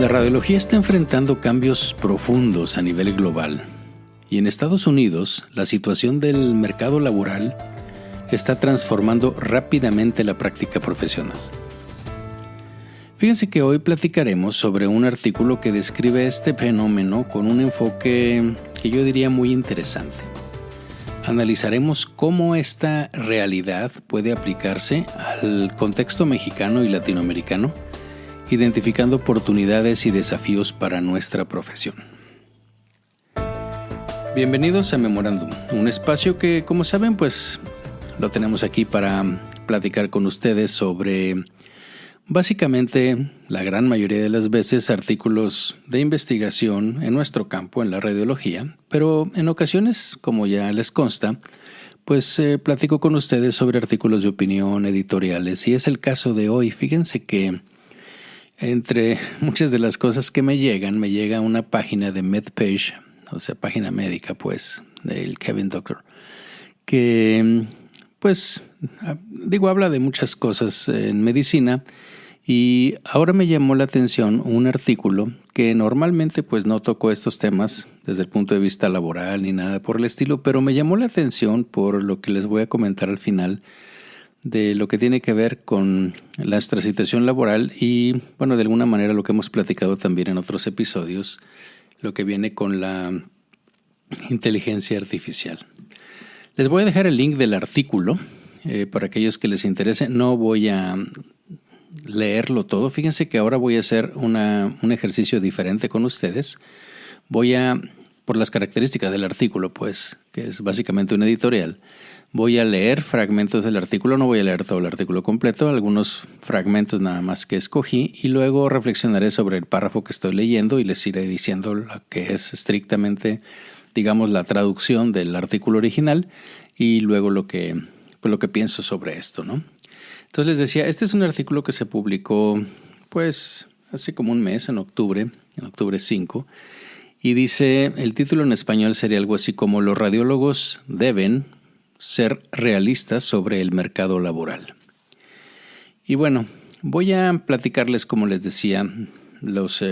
La radiología está enfrentando cambios profundos a nivel global y en Estados Unidos la situación del mercado laboral está transformando rápidamente la práctica profesional. Fíjense que hoy platicaremos sobre un artículo que describe este fenómeno con un enfoque que yo diría muy interesante. Analizaremos cómo esta realidad puede aplicarse al contexto mexicano y latinoamericano, identificando oportunidades y desafíos para nuestra profesión. Bienvenidos a Memorándum, un espacio que, como saben, pues lo tenemos aquí para platicar con ustedes sobre, básicamente, la gran mayoría de las veces, artículos de investigación en nuestro campo, en la radiología, pero en ocasiones, como ya les consta, pues platico con ustedes sobre artículos de opinión, editoriales, y es el caso de hoy. Fíjense que entre muchas de las cosas que me llega una página de MedPage, o sea, página médica, pues, del Kevin Doctor, que, pues, habla de muchas cosas en medicina, y ahora me llamó la atención un artículo que normalmente, pues, no toco estos temas desde el punto de vista laboral ni nada por el estilo, pero me llamó la atención por lo que les voy a comentar al final, de lo que tiene que ver con nuestra situación laboral y, bueno, de alguna manera lo que hemos platicado también en otros episodios, lo que viene con la inteligencia artificial. Les voy a dejar el link del artículo para aquellos que les interese. No voy a leerlo todo. Fíjense que ahora voy a hacer un ejercicio diferente con ustedes. Por las características del artículo, pues, que es básicamente un editorial, voy a leer fragmentos del artículo, no voy a leer todo el artículo completo, algunos fragmentos nada más que escogí, y luego reflexionaré sobre el párrafo que estoy leyendo y les iré diciendo lo que es estrictamente, digamos, la traducción del artículo original y luego lo que pienso sobre esto, ¿no? Entonces les decía, este es un artículo que se publicó, pues, hace como un mes, en octubre 5, y dice, el título en español sería algo así como los radiólogos deben ser realistas sobre el mercado laboral. Y bueno, voy a platicarles, como les decía, las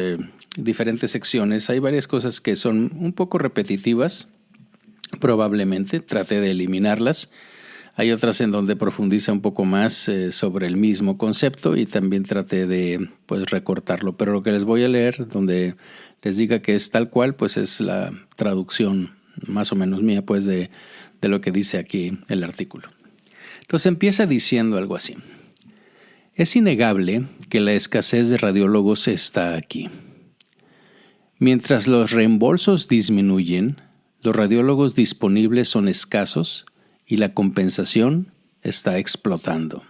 diferentes secciones. Hay varias cosas que son un poco repetitivas, probablemente, traté de eliminarlas. Hay otras en donde profundiza un poco más sobre el mismo concepto y también traté de, pues, recortarlo. Pero lo que les voy a leer, donde les diga que es tal cual, pues es la traducción más o menos mía, pues, de lo que dice aquí el artículo. Entonces empieza diciendo algo así. Es innegable que la escasez de radiólogos está aquí. Mientras los reembolsos disminuyen, los radiólogos disponibles son escasos y la compensación está explotando.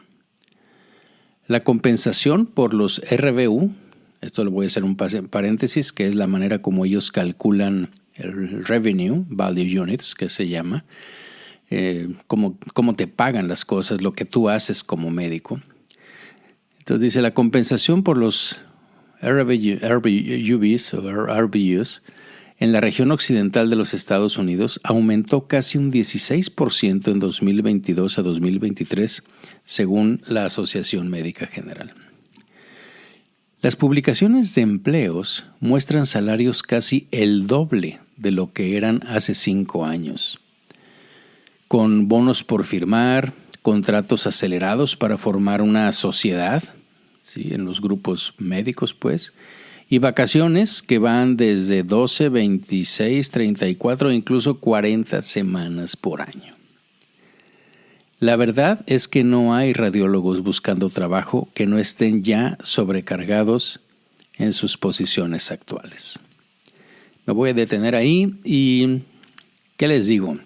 La compensación por los RVU, esto lo voy a hacer un paréntesis, que es la manera como ellos calculan el Revenue Value Units, que se llama, cómo te pagan las cosas, lo que tú haces como médico. Entonces dice, la compensación por los RVUs en la región occidental de los Estados Unidos aumentó casi un 16% en 2022 a 2023, según la Asociación Médica General. Las publicaciones de empleos muestran salarios casi el doble de lo que eran hace 5 años, con bonos por firmar, contratos acelerados para formar una sociedad, ¿sí?, en los grupos médicos, pues, y vacaciones que van desde 12, 26, 34 e incluso 40 semanas por año. La verdad es que no hay radiólogos buscando trabajo que no estén ya sobrecargados en sus posiciones actuales. Me voy a detener ahí y ¿qué les digo?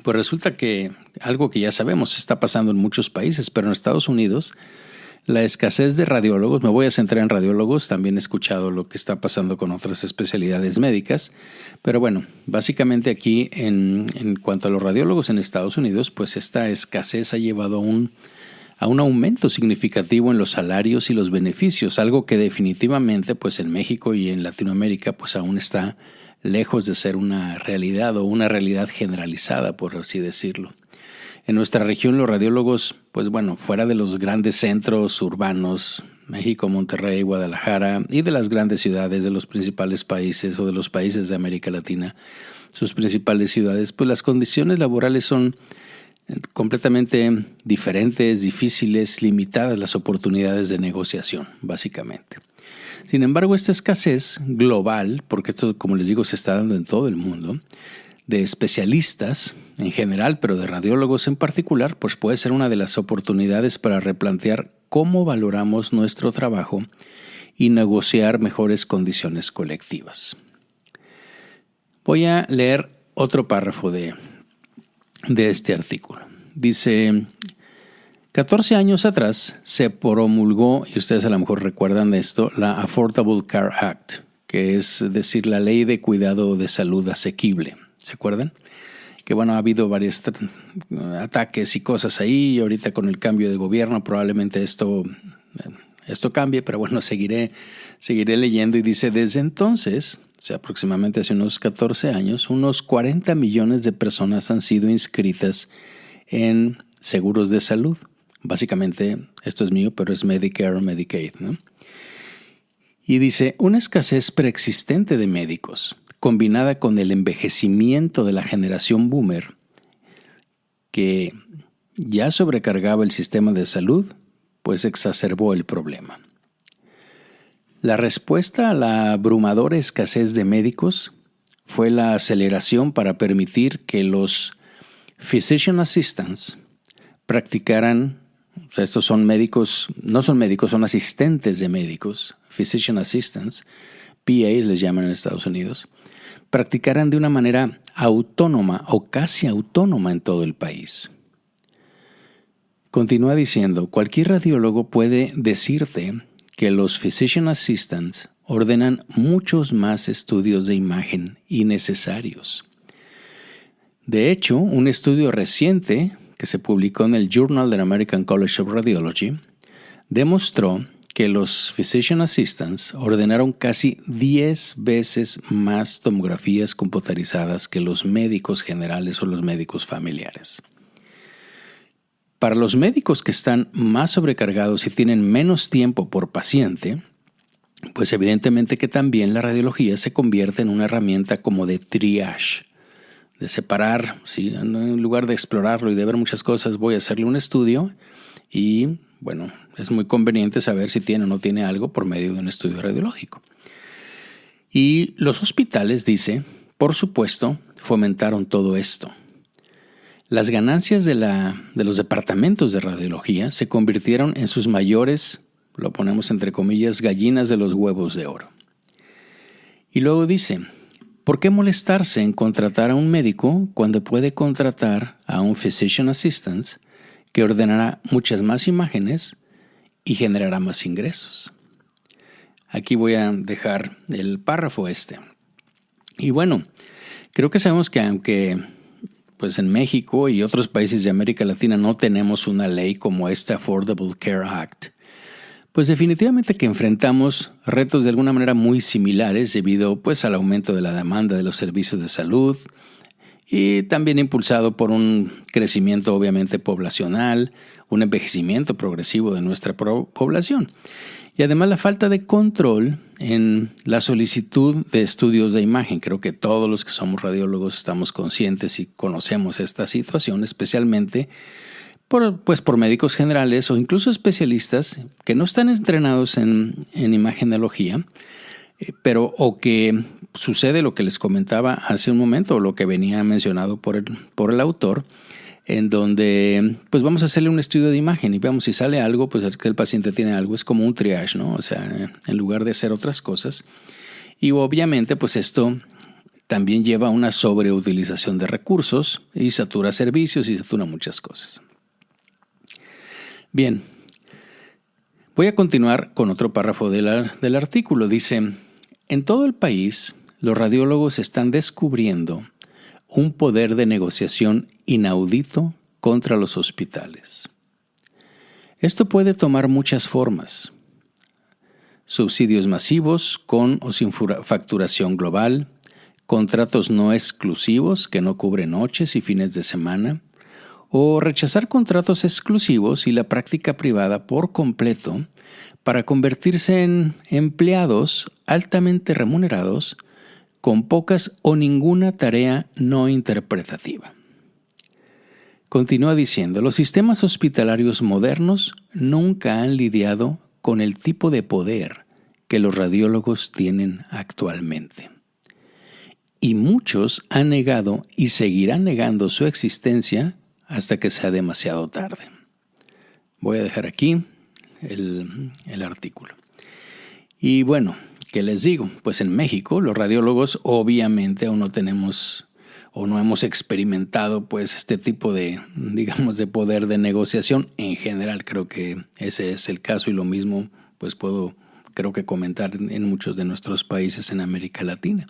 Pues resulta que algo que ya sabemos está pasando en muchos países, pero en Estados Unidos la escasez de radiólogos, me voy a centrar en radiólogos, también he escuchado lo que está pasando con otras especialidades médicas, pero bueno, básicamente aquí en cuanto a los radiólogos en Estados Unidos, pues esta escasez ha llevado a un aumento significativo en los salarios y los beneficios, algo que definitivamente pues en México y en Latinoamérica pues aún está lejos de ser una realidad o una realidad generalizada, por así decirlo. En nuestra región los radiólogos, pues bueno, fuera de los grandes centros urbanos México, Monterrey, Guadalajara y de las grandes ciudades de los principales países o de los países de América Latina, sus principales ciudades, pues las condiciones laborales son completamente diferentes, difíciles, limitadas las oportunidades de negociación, básicamente. Sin embargo, esta escasez global, porque esto, como les digo, se está dando en todo el mundo, de especialistas en general, pero de radiólogos en particular, pues puede ser una de las oportunidades para replantear cómo valoramos nuestro trabajo y negociar mejores condiciones colectivas. Voy a leer otro párrafo de este artículo. Dice, 14 años atrás se promulgó, y ustedes a lo mejor recuerdan de esto, la Affordable Care Act, que es decir, la ley de cuidado de salud asequible. ¿Se acuerdan? Que bueno, ha habido varios ataques y cosas ahí, y ahorita con el cambio de gobierno probablemente esto cambie, pero bueno, seguiré leyendo y dice, desde entonces, o sea, aproximadamente hace unos 14 años, unos 40 millones de personas han sido inscritas en seguros de salud. Básicamente, esto es mío, pero es Medicare o Medicaid, ¿no? Y dice, una escasez preexistente de médicos, combinada con el envejecimiento de la generación boomer, que ya sobrecargaba el sistema de salud, pues exacerbó el problema. La respuesta a la abrumadora escasez de médicos fue la aceleración para permitir que los physician assistants practicaran, o sea, estos son médicos, no son médicos, son asistentes de médicos, physician assistants, PAs les llaman en Estados Unidos, practicaran de una manera autónoma o casi autónoma en todo el país. Continúa diciendo, cualquier radiólogo puede decirte que los physician assistants ordenan muchos más estudios de imagen innecesarios. De hecho, un estudio reciente que se publicó en el Journal del American College of Radiology demostró que los physician assistants ordenaron casi 10 veces más tomografías computarizadas que los médicos generales o los médicos familiares. Para los médicos que están más sobrecargados y tienen menos tiempo por paciente, pues evidentemente que también la radiología se convierte en una herramienta como de triage, de separar, ¿sí? En lugar de explorarlo y de ver muchas cosas, voy a hacerle un estudio y, bueno, es muy conveniente saber si tiene o no tiene algo por medio de un estudio radiológico. Y los hospitales, dice, por supuesto, fomentaron todo esto. Las ganancias de los departamentos de radiología se convirtieron en sus mayores, lo ponemos entre comillas, gallinas de los huevos de oro. Y luego dice, ¿por qué molestarse en contratar a un médico cuando puede contratar a un physician assistant que ordenará muchas más imágenes y generará más ingresos? Aquí voy a dejar el párrafo este. Y bueno, creo que sabemos que aunque pues en México y otros países de América Latina no tenemos una ley como esta Affordable Care Act, pues definitivamente que enfrentamos retos de alguna manera muy similares debido pues al aumento de la demanda de los servicios de salud y también impulsado por un crecimiento obviamente poblacional, un envejecimiento progresivo de nuestra población. Y además la falta de control en la solicitud de estudios de imagen. Creo que todos los que somos radiólogos estamos conscientes y conocemos esta situación, especialmente por médicos generales o incluso especialistas que no están entrenados en imagenología, pero o que sucede lo que les comentaba hace un momento, o lo que venía mencionado por el autor, en donde pues vamos a hacerle un estudio de imagen y veamos si sale algo, pues que el paciente tiene algo, es como un triage, ¿no? O sea, en lugar de hacer otras cosas. Y obviamente pues esto también lleva a una sobreutilización de recursos y satura servicios y satura muchas cosas. Bien, voy a continuar con otro párrafo del artículo. Dice, en todo el país los radiólogos están descubriendo un poder de negociación inaudito contra los hospitales. Esto puede tomar muchas formas. Subsidios masivos con o sin facturación global, contratos no exclusivos que no cubren noches y fines de semana, o rechazar contratos exclusivos y la práctica privada por completo para convertirse en empleados altamente remunerados con pocas o ninguna tarea no interpretativa. Continúa diciendo, los sistemas hospitalarios modernos nunca han lidiado con el tipo de poder que los radiólogos tienen actualmente. Y muchos han negado y seguirán negando su existencia hasta que sea demasiado tarde. Voy a dejar aquí el artículo. Y bueno, ¿qué les digo? Pues en México los radiólogos obviamente aún no tenemos o no hemos experimentado pues este tipo de, digamos, de poder de negociación. En general creo que ese es el caso y lo mismo pues creo que comentar en muchos de nuestros países en América Latina.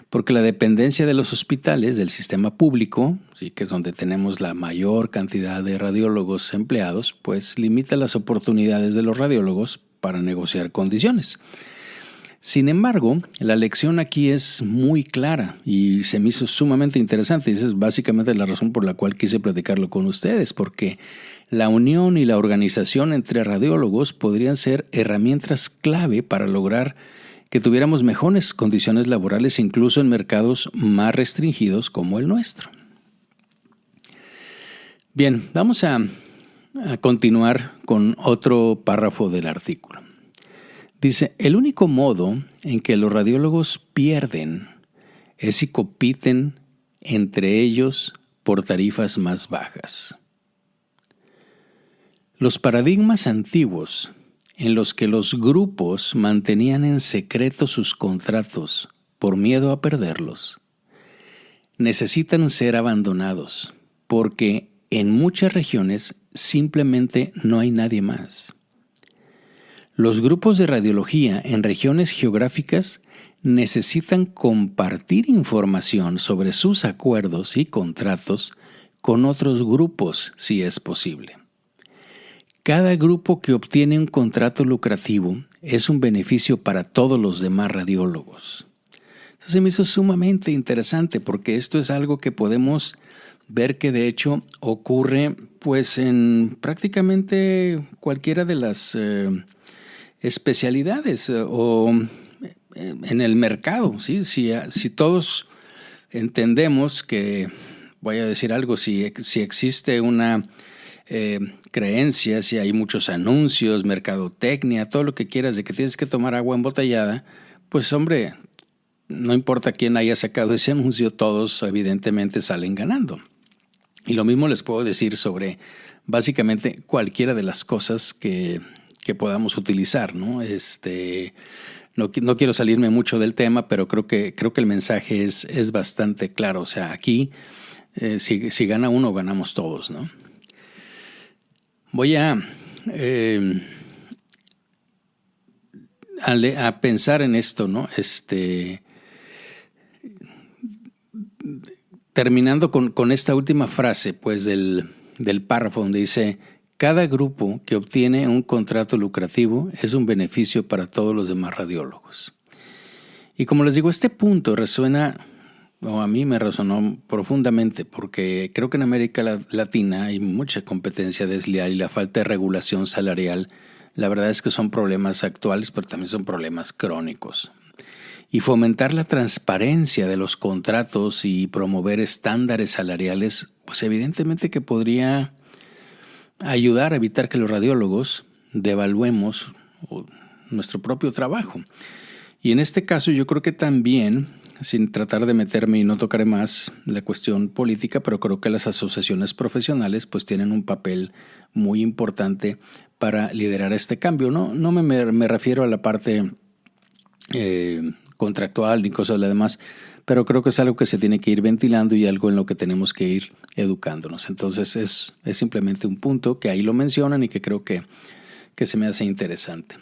Porque la dependencia de los hospitales, del sistema público, sí, que es donde tenemos la mayor cantidad de radiólogos empleados, pues limita las oportunidades de los radiólogos para negociar condiciones. Sin embargo, la lección aquí es muy clara y se me hizo sumamente interesante. Y esa es básicamente la razón por la cual quise platicarlo con ustedes, porque la unión y la organización entre radiólogos podrían ser herramientas clave para lograr que tuviéramos mejores condiciones laborales incluso en mercados más restringidos como el nuestro. Bien, vamos a continuar con otro párrafo del artículo. Dice, el único modo en que los radiólogos pierden es si compiten entre ellos por tarifas más bajas. Los paradigmas antiguos en los que los grupos mantenían en secreto sus contratos por miedo a perderlos, necesitan ser abandonados porque en muchas regiones simplemente no hay nadie más. Los grupos de radiología en regiones geográficas necesitan compartir información sobre sus acuerdos y contratos con otros grupos si es posible. Cada grupo que obtiene un contrato lucrativo es un beneficio para todos los demás radiólogos. Eso se me hizo sumamente interesante porque esto es algo que podemos ver que de hecho ocurre pues en prácticamente cualquiera de las especialidades o en el mercado, ¿sí? Si todos entendemos que, voy a decir algo, si existe una creencia, si hay muchos anuncios, mercadotecnia, todo lo que quieras de que tienes que tomar agua embotellada, pues hombre, no importa quién haya sacado ese anuncio, todos evidentemente salen ganando. Y lo mismo les puedo decir sobre básicamente cualquiera de las cosas que podamos utilizar, ¿no? No quiero salirme mucho del tema, pero creo que el mensaje es bastante claro. O sea, aquí si gana uno, ganamos todos, ¿no? Voy a pensar en esto, ¿no? Terminando con esta última frase, pues del párrafo donde dice, cada grupo que obtiene un contrato lucrativo es un beneficio para todos los demás radiólogos. Y como les digo, este punto a mí me resonó profundamente porque creo que en América Latina hay mucha competencia desleal y la falta de regulación salarial, la verdad es que son problemas actuales, pero también son problemas crónicos. Y fomentar la transparencia de los contratos y promover estándares salariales, pues evidentemente que podría ayudar a evitar que los radiólogos devaluemos nuestro propio trabajo. Y en este caso yo creo que también, sin tratar de meterme y no tocaré más la cuestión política, pero creo que las asociaciones profesionales pues tienen un papel muy importante para liderar este cambio. No me refiero a la parte contractual ni cosas de las demás, pero creo que es algo que se tiene que ir ventilando y algo en lo que tenemos que ir educándonos. Entonces es simplemente un punto que ahí lo mencionan y que creo que se me hace interesante.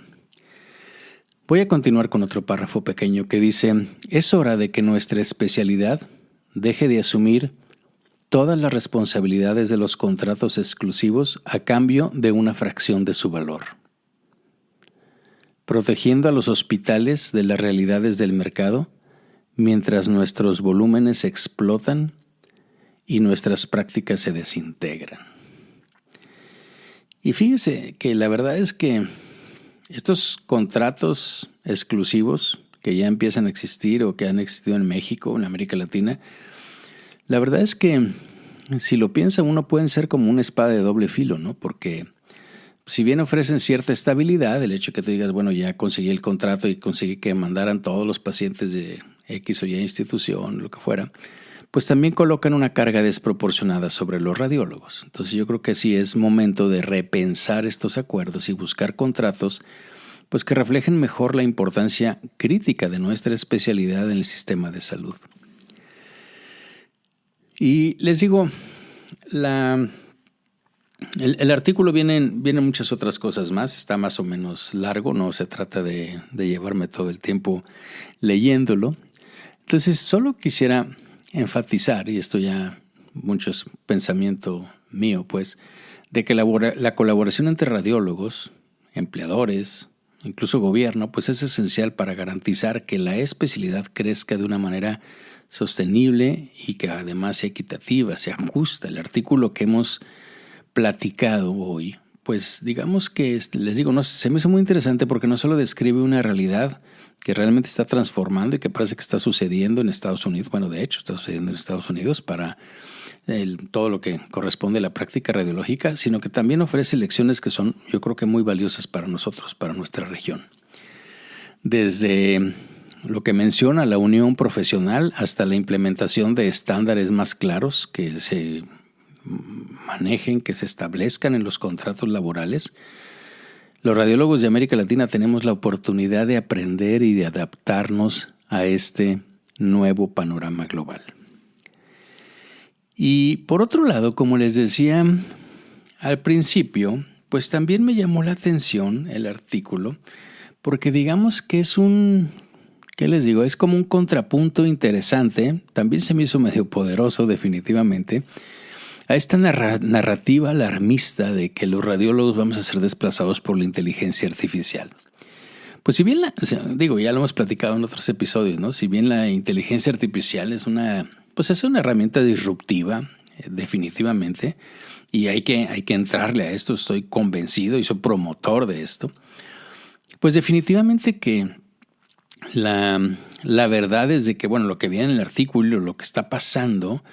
Voy a continuar con otro párrafo pequeño que dice, es hora de que nuestra especialidad deje de asumir todas las responsabilidades de los contratos exclusivos a cambio de una fracción de su valor, protegiendo a los hospitales de las realidades del mercado mientras nuestros volúmenes explotan y nuestras prácticas se desintegran. Y fíjese que la verdad es que estos contratos exclusivos que ya empiezan a existir o que han existido en México, en América Latina, la verdad es que si lo piensa uno pueden ser como una espada de doble filo, ¿no? Porque si bien ofrecen cierta estabilidad, el hecho que tú digas, bueno, ya conseguí el contrato y conseguí que mandaran todos los pacientes de X o Y institución, lo que fuera, pues también colocan una carga desproporcionada sobre los radiólogos. Entonces yo creo que sí es momento de repensar estos acuerdos y buscar contratos pues que reflejen mejor la importancia crítica de nuestra especialidad en el sistema de salud. Y les digo, el artículo vienen muchas otras cosas más, está más o menos largo, no se trata de llevarme todo el tiempo leyéndolo. Entonces solo quisiera enfatizar, y esto ya mucho es pensamiento mío, pues, de que la colaboración entre radiólogos, empleadores, incluso gobierno, pues es esencial para garantizar que la especialidad crezca de una manera sostenible y que además sea equitativa, sea justa. El artículo que hemos platicado hoy, pues digamos que, les digo, no, se me hizo muy interesante porque no solo describe una realidad que realmente está transformando y que parece que está sucediendo en Estados Unidos, bueno, de hecho está sucediendo en Estados Unidos para todo lo que corresponde a la práctica radiológica, sino que también ofrece lecciones que son, yo creo que muy valiosas para nosotros, para nuestra región. Desde lo que menciona la unión profesional hasta la implementación de estándares más claros que se manejen, que se establezcan en los contratos laborales. Los radiólogos de América Latina tenemos la oportunidad de aprender y de adaptarnos a este nuevo panorama global. Y por otro lado, como les decía al principio, pues también me llamó la atención el artículo, porque digamos que es ¿qué les digo? Es como un contrapunto interesante, también se me hizo medio poderoso definitivamente, a esta narrativa alarmista de que los radiólogos vamos a ser desplazados por la inteligencia artificial. Pues si bien, ya lo hemos platicado en otros episodios, ¿no? Si bien la inteligencia artificial es una herramienta disruptiva, definitivamente, y hay que entrarle a esto, estoy convencido y soy promotor de esto, pues definitivamente que la verdad es de que, bueno, lo que viene en el artículo, lo que está pasando,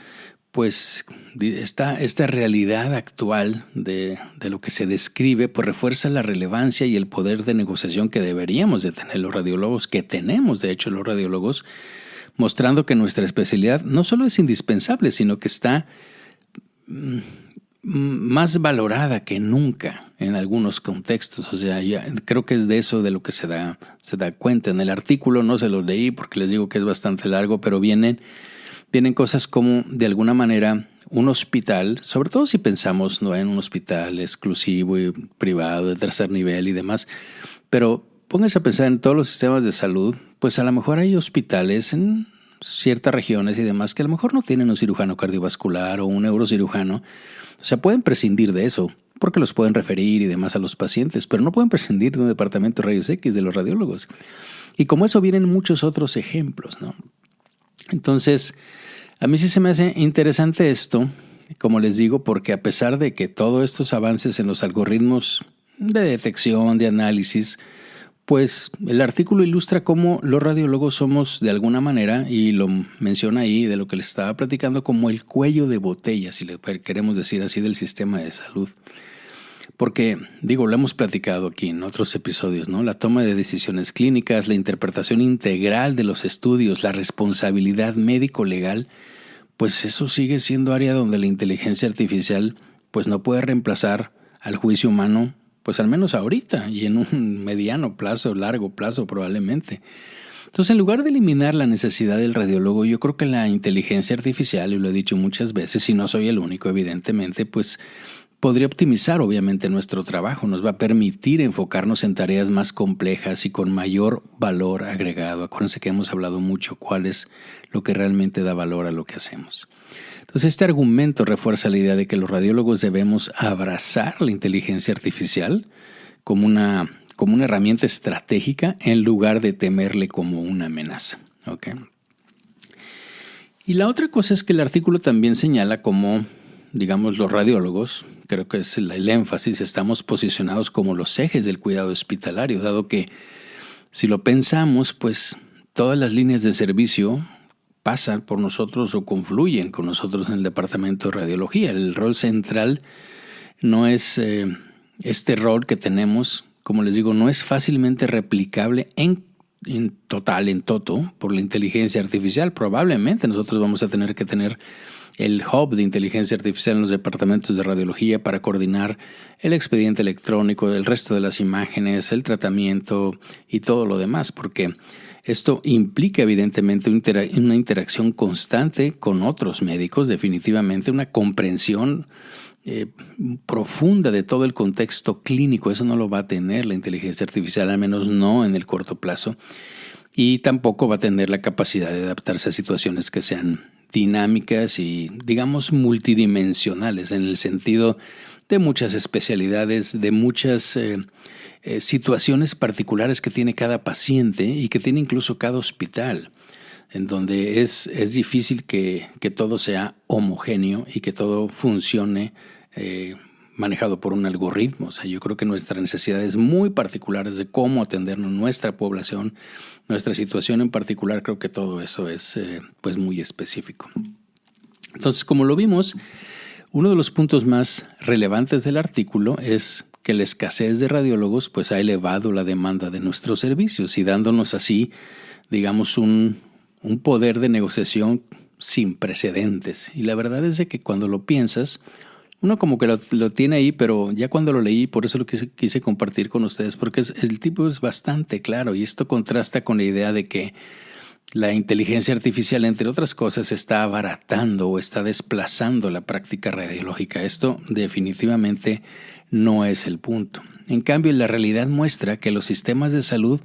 pues esta realidad actual de lo que se describe, pues refuerza la relevancia y el poder de negociación que deberíamos de tener los radiólogos, que tenemos de hecho los radiólogos, mostrando que nuestra especialidad no solo es indispensable, sino que está más valorada que nunca en algunos contextos. O sea, ya creo que es de eso de lo que se da cuenta. En el artículo no se lo leí porque les digo que es bastante largo, pero vienen cosas como, de alguna manera, un hospital, sobre todo si pensamos no en un hospital exclusivo y privado de tercer nivel y demás, pero pónganse a pensar en todos los sistemas de salud, pues a lo mejor hay hospitales en ciertas regiones y demás que a lo mejor no tienen un cirujano cardiovascular o un neurocirujano. O sea, pueden prescindir de eso porque los pueden referir y demás a los pacientes, pero no pueden prescindir de un departamento de rayos X de los radiólogos. Y como eso vienen muchos otros ejemplos, ¿no? Entonces, a mí sí se me hace interesante esto, como les digo, porque a pesar de que todos estos avances en los algoritmos de detección, de análisis, pues el artículo ilustra cómo los radiólogos somos de alguna manera, y lo menciona ahí de lo que les estaba platicando, como el cuello de botella, si le queremos decir así, del sistema de salud. Porque, lo hemos platicado aquí en otros episodios, ¿no? La toma de decisiones clínicas, la interpretación integral de los estudios, la responsabilidad médico-legal, pues eso sigue siendo área donde la inteligencia artificial pues no puede reemplazar al juicio humano, pues al menos ahorita y en un mediano plazo, largo plazo probablemente. Entonces, en lugar de eliminar la necesidad del radiólogo, yo creo que la inteligencia artificial, y lo he dicho muchas veces, y no soy el único evidentemente, pues podría optimizar obviamente nuestro trabajo, nos va a permitir enfocarnos en tareas más complejas y con mayor valor agregado. Acuérdense que hemos hablado mucho cuál es lo que realmente da valor a lo que hacemos. Entonces, este argumento refuerza la idea de que los radiólogos debemos abrazar la inteligencia artificial como una herramienta estratégica en lugar de temerle como una amenaza. ¿Okay? Y la otra cosa es que el artículo también señala cómo digamos, los radiólogos, creo que es el énfasis, estamos posicionados como los ejes del cuidado hospitalario, dado que si lo pensamos, pues todas las líneas de servicio pasan por nosotros o confluyen con nosotros en el departamento de radiología. El rol central no es este rol que tenemos, como les digo, no es fácilmente replicable en toto, por la inteligencia artificial. Probablemente nosotros vamos a tener que tener el hub de inteligencia artificial en los departamentos de radiología para coordinar el expediente electrónico, el resto de las imágenes, el tratamiento y todo lo demás, porque esto implica evidentemente una interacción constante con otros médicos, definitivamente una comprensión profunda de todo el contexto clínico. Eso no lo va a tener la inteligencia artificial, al menos no en el corto plazo, y tampoco va a tener la capacidad de adaptarse a situaciones que sean dinámicas y, digamos, multidimensionales, en el sentido de muchas especialidades, de muchas situaciones particulares que tiene cada paciente y que tiene incluso cada hospital, en donde es difícil que todo sea homogéneo y que todo funcione manejado por un algoritmo. O sea, yo creo que nuestras necesidades muy particulares de cómo atendernos, nuestra población, nuestra situación en particular, creo que todo eso es pues muy específico. Entonces, como lo vimos, uno de los puntos más relevantes del artículo es que la escasez de radiólogos pues ha elevado la demanda de nuestros servicios y dándonos así, digamos, un poder de negociación sin precedentes. Y la verdad es de que cuando lo piensas, uno como que lo tiene ahí, pero ya cuando lo leí, por eso lo quise compartir con ustedes, porque el tipo es bastante claro y esto contrasta con la idea de que la inteligencia artificial, entre otras cosas, está abaratando o está desplazando la práctica radiológica. Esto definitivamente no es el punto. En cambio, la realidad muestra que los sistemas de salud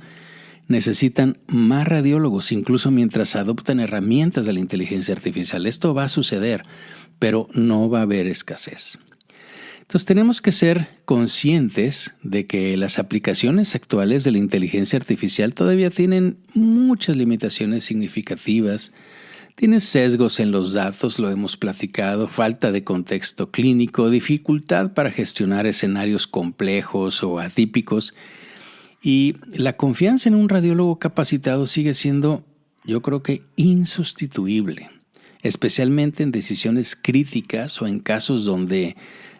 necesitan más radiólogos, incluso mientras adoptan herramientas de la inteligencia artificial. Esto va a suceder, pero no va a haber escasez. Entonces tenemos que ser conscientes de que las aplicaciones actuales de la inteligencia artificial todavía tienen muchas limitaciones significativas. Tienen sesgos en los datos, lo hemos platicado, falta de contexto clínico, dificultad para gestionar escenarios complejos o atípicos. Y la confianza en un radiólogo capacitado sigue siendo, yo creo que, insustituible, especialmente en decisiones críticas o en casos donde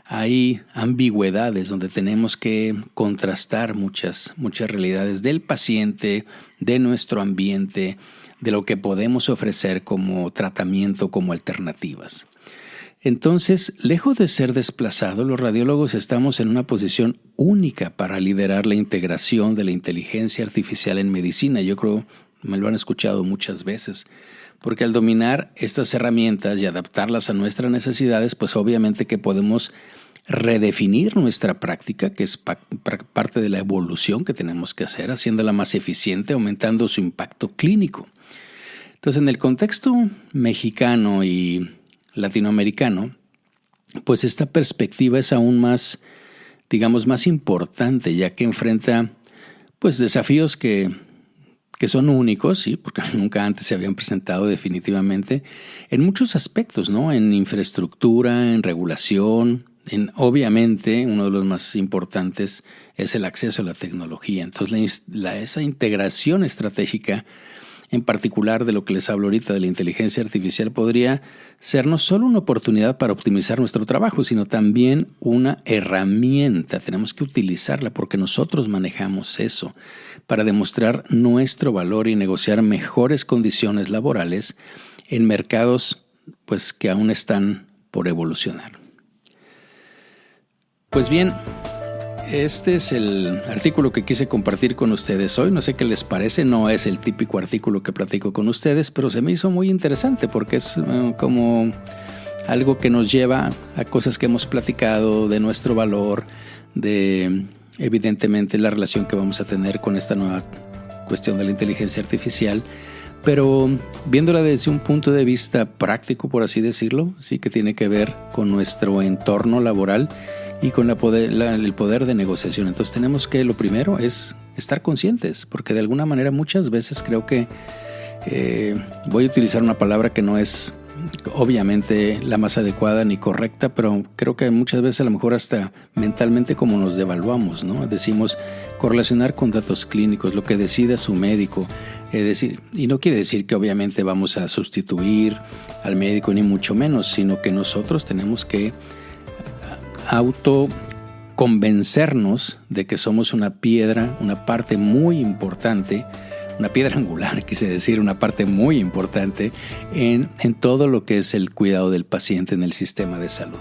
hay ambigüedades, donde tenemos que contrastar muchas realidades del paciente, de nuestro ambiente, de lo que podemos ofrecer como tratamiento, como alternativas. Entonces, lejos de ser desplazados, los radiólogos estamos en una posición única para liderar la integración de la inteligencia artificial en medicina. Yo creo, me lo han escuchado muchas veces, porque al dominar estas herramientas y adaptarlas a nuestras necesidades, pues obviamente que podemos redefinir nuestra práctica, que es parte de la evolución que tenemos que hacer, haciéndola más eficiente, aumentando su impacto clínico. Entonces, en el contexto mexicano y latinoamericano, pues esta perspectiva es aún más, digamos, más importante, ya que enfrenta pues desafíos que son únicos, ¿sí? Porque nunca antes se habían presentado definitivamente en muchos aspectos, ¿no? En infraestructura, en regulación, obviamente uno de los más importantes es el acceso a la tecnología. Entonces esa integración estratégica, en particular de lo que les hablo ahorita de la inteligencia artificial, podría ser no solo una oportunidad para optimizar nuestro trabajo, sino también una herramienta. Tenemos que utilizarla porque nosotros manejamos eso para demostrar nuestro valor y negociar mejores condiciones laborales en mercados pues, que aún están por evolucionar. Pues bien, este es el artículo que quise compartir con ustedes hoy. No sé qué les parece, no es el típico artículo que platico con ustedes, pero se me hizo muy interesante porque es como algo que nos lleva a cosas que hemos platicado de nuestro valor, de evidentemente la relación que vamos a tener con esta nueva cuestión de la inteligencia artificial, pero viéndola desde un punto de vista práctico, por así decirlo, sí que tiene que ver con nuestro entorno laboral y con el poder de negociación. Entonces tenemos que, lo primero es estar conscientes, porque de alguna manera muchas veces creo que voy a utilizar una palabra que no es obviamente la más adecuada ni correcta, pero creo que muchas veces a lo mejor hasta mentalmente como nos devaluamos, ¿no? Decimos correlacionar con datos clínicos, lo que decida su médico. Es decir, y no quiere decir que obviamente vamos a sustituir al médico ni mucho menos, sino que nosotros tenemos que autoconvencernos de que somos una piedra, una parte muy importante, una piedra angular, quise decir, una parte muy importante en todo lo que es el cuidado del paciente en el sistema de salud.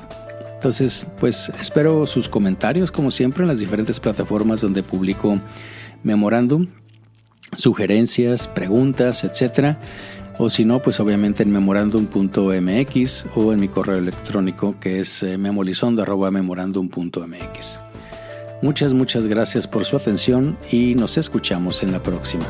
Entonces, pues espero sus comentarios, como siempre, en las diferentes plataformas donde publico Memorándum, sugerencias, preguntas, etcétera. O si no, pues obviamente en memorandum.mx o en mi correo electrónico que es memolizondo@memorandum.mx. Muchas gracias por su atención y nos escuchamos en la próxima.